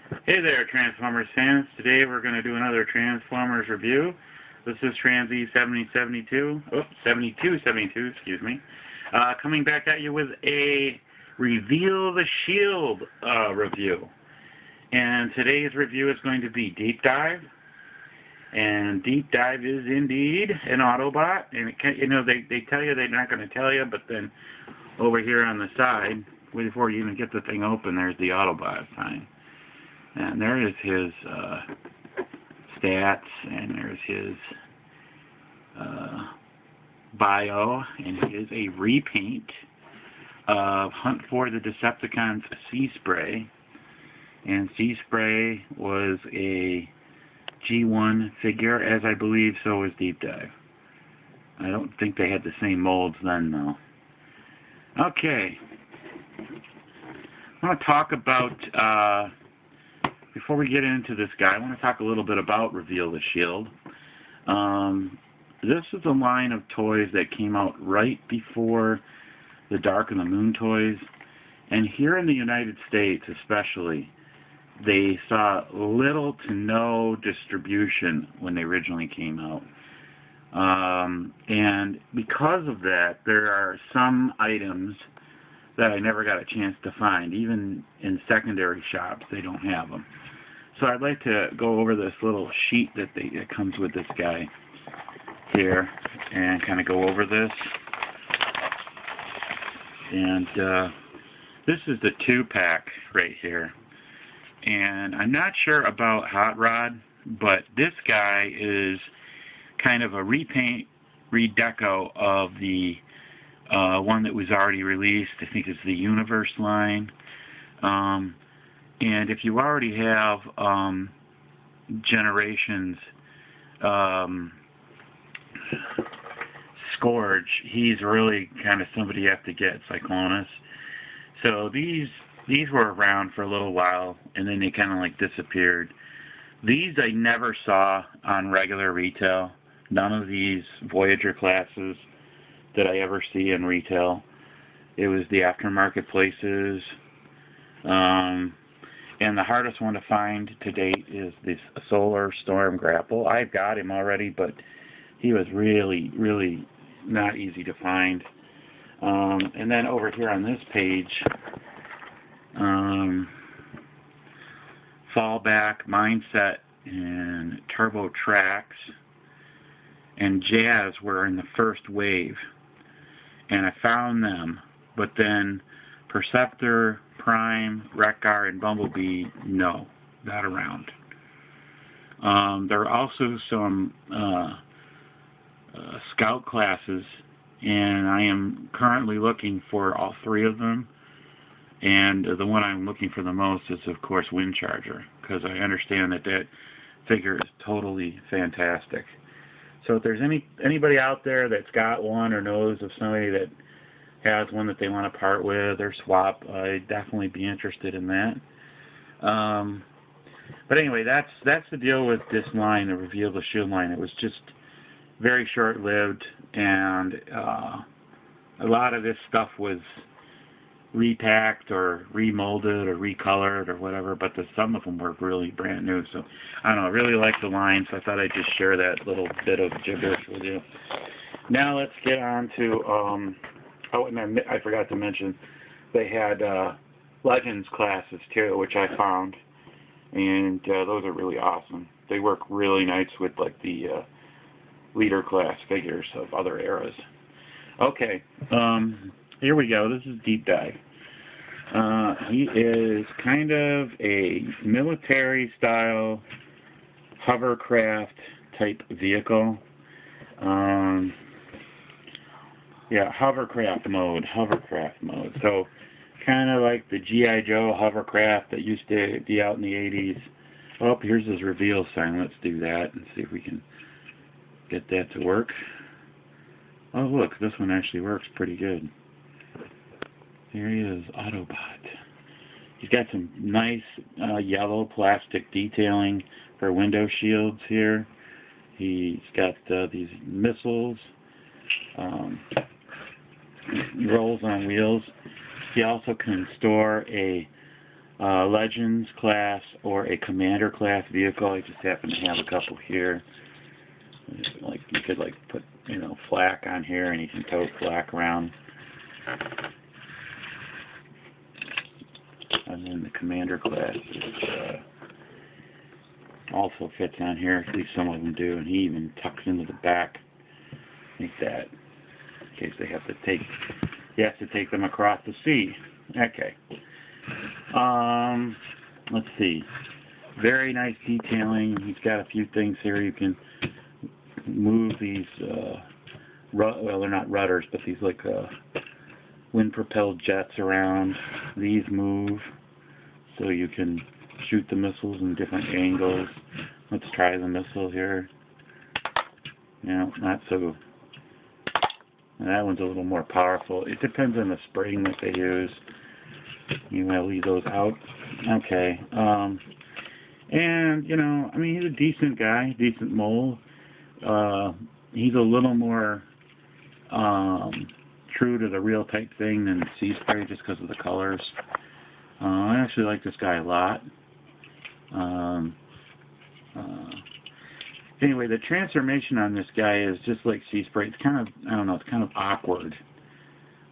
Hey there, Transformers fans. Today we're going to do another Transformers review. This is Transy 7072. Oops, 7272, excuse me. Coming back at you with a Reveal the Shield review. And today's review is going to be Deep Dive. And Deep Dive is indeed an Autobot. And it can, they tell you they're not going to tell you, but then over here on the side, before you even get the thing open, there's the Autobot sign. And there is his stats, and there's his bio, and he is a repaint of Hunt for the Decepticons Seaspray. And Seaspray was a G1 figure, as I believe so was Deep Dive. I don't think they had the same molds then, though. Okay. I want to talk about... before we get into this guy, I want to talk a little bit about Reveal the Shield. This is a line of toys that came out right before the Dark of the Moon toys. And here in the United States especially, they saw little to no distribution when they originally came out. And because of that, there are some items that I never got a chance to find. Even in secondary shops, they don't have them. So I'd like to go over this little sheet that comes with this guy here and kind of go over this. And this is the 2-pack right here. And I'm not sure about Hot Rod, but this guy is kind of a repaint, redeco of the one that was already released. I think it's the Universe line. And if you already have Generations Scourge, he's really kind of somebody you have to get, Cyclonus. So these were around for a little while, and then they kind of like disappeared. These I never saw on regular retail. None of these Voyager classes did I ever see in retail. It was the aftermarket places. And the hardest one to find to date is this Solar Storm Grapple. I've got him already, but he was really, really not easy to find. And then over here on this page, Fallback, Mindset, and Turbo Tracks, and Jazz were in the first wave. And I found them, but then Perceptor, Prime, Wreck-Gar, and Bumblebee, no, not around. There are also some Scout classes, and I am currently looking for all three of them. And the one I'm looking for the most is, of course, Windcharger, because I understand that that figure is totally fantastic. So if there's anybody out there that's got one or knows of somebody that has one that they want to part with or swap, I'd definitely be interested in that. But anyway, that's the deal with this line, the Reveal the Shield line. It was just very short-lived, and a lot of this stuff was repacked or remolded or recolored or whatever, but some of them were really brand new. So I don't know, I really like the line, so I thought I'd just share that little bit of gibberish with you. Now let's get on to oh, and I forgot to mention, they had Legends classes too, which I found, and those are really awesome. They work really nice with like the leader class figures of other eras. Okay, here we go. This is Deep Dive. He is kind of a military-style hovercraft type vehicle. Yeah, hovercraft mode. So, kind of like the G.I. Joe hovercraft that used to be out in the 80s. Oh, here's his reveal sign. Let's do that and see if we can get that to work. Oh, look, this one actually works pretty good. Here he is, Autobot. He's got some nice yellow plastic detailing for window shields here. He's got these missiles. Rolls on wheels. He also can store a Legends class or a Commander class vehicle. I just happen to have a couple here. Like you could like put flak on here, and you can tote flak around. And then the Commander class also fits on here. At least some of them do, and he even tucks into the back like that in case they have to take. He has to take them across the sea. Okay. Let's see. Very nice detailing. He's got a few things here. You can move these, well, they're not rudders, but these like wind-propelled jets around. These move so you can shoot the missiles in different angles. Let's try the missile here. Yeah, not so. That one's a little more powerful. It depends on the spring that they use. You might leave those out. Okay. And, I mean, he's a decent guy, decent mold. He's a little more true to the real type thing than Seaspray just because of the colors. I actually like this guy a lot. Anyway, the transformation on this guy is just like Seaspray. It's kind of, I don't know, it's kind of awkward.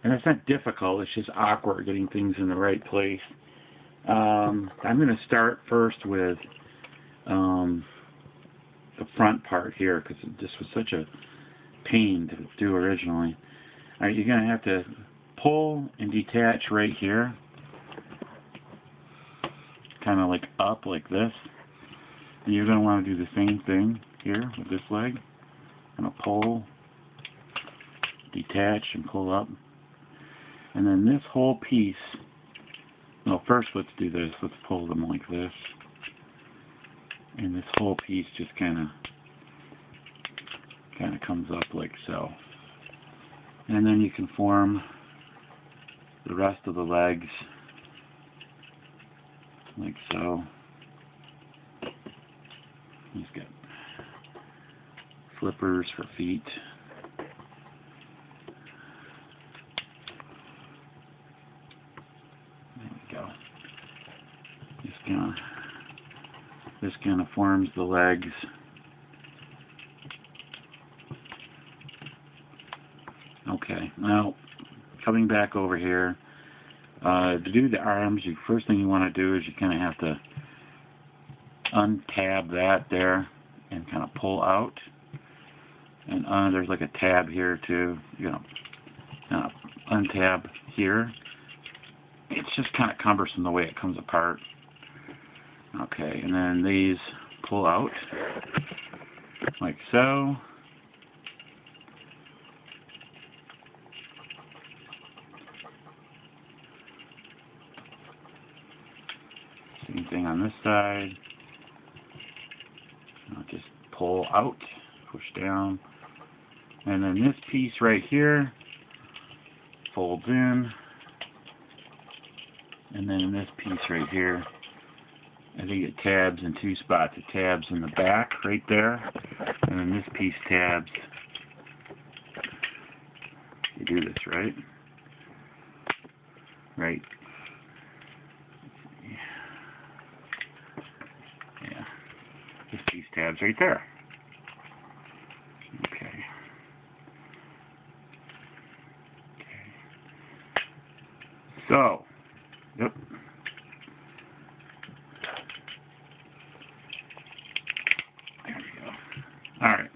And it's not difficult, it's just awkward getting things in the right place. I'm going to start first with the front part here, because this was such a pain to do originally. Alright, you're going to have to pull and detach right here. Kind of like up like this. And you're going to want to do the same thing here with this leg. I'm going to pull, detach, and pull up. And then this whole piece, well, first let's do this. Let's pull them like this. And this whole piece just kind of comes up like so. And then you can form the rest of the legs like so. He's got flippers for feet. There we go. This kind of forms the legs. Okay, now coming back over here, to do the arms, the first thing you want to do is you kind of have to untab that there and kind of pull out. And there's like a tab here too. Untab here. It's just kind of cumbersome the way it comes apart. Okay, and then these pull out like so. Same thing on this side. I'll just pull out, push down, and then this piece right here folds in, and then this piece right here, I think it tabs in two spots. It tabs in the back right there, and then this piece tabs. You do this right. Right. Yeah. This piece tabs right there. Okay. So, yep. There we go. All right.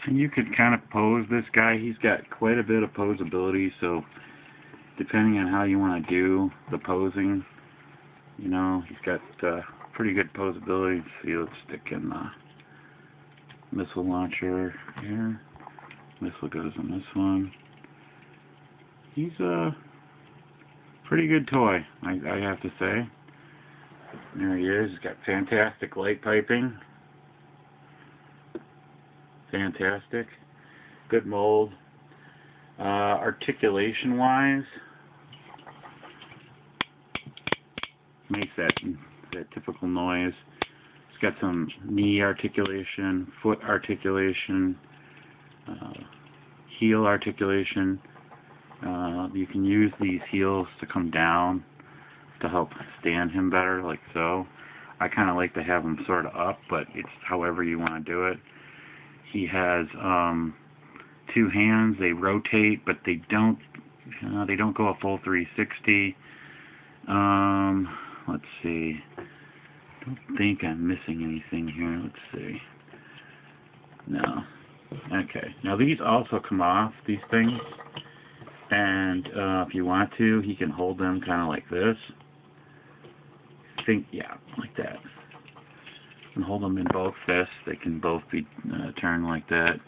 And you could kind of pose this guy. He's got quite a bit of posability, so depending on how you want to do the posing, he's got pretty good posability. See, let's stick in the missile launcher here. Missile goes in this one. He's a pretty good toy, I have to say. There he is. He's got fantastic light piping. Fantastic. Good mold. Articulation-wise, makes that typical noise. It's got some knee articulation, foot articulation, heel articulation. You can use these heels to come down to help stand him better, like so. I kind of like to have him sort of up, but it's however you want to do it. He has two hands. They rotate, but they don't go a full 360. Let's see. I don't think I'm missing anything here. Let's see. No. Okay. Now these also come off, these things. And if you want to, he can hold them kind of like this. Yeah, like that. And hold them in both fists. They can both be turned like that.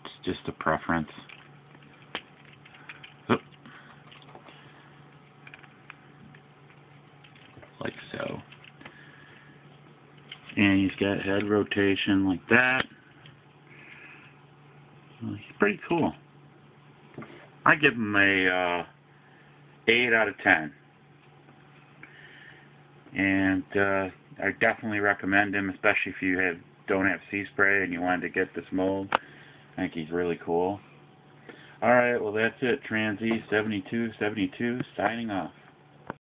It's just a preference. Oop. Like so. And he's got head rotation like that. Well, he's pretty cool. I give him a 8 out of 10. And I definitely recommend him, especially if you don't have Seaspray and you wanted to get this mold. I think he's really cool. Alright, well that's it. Transy 7272 signing off.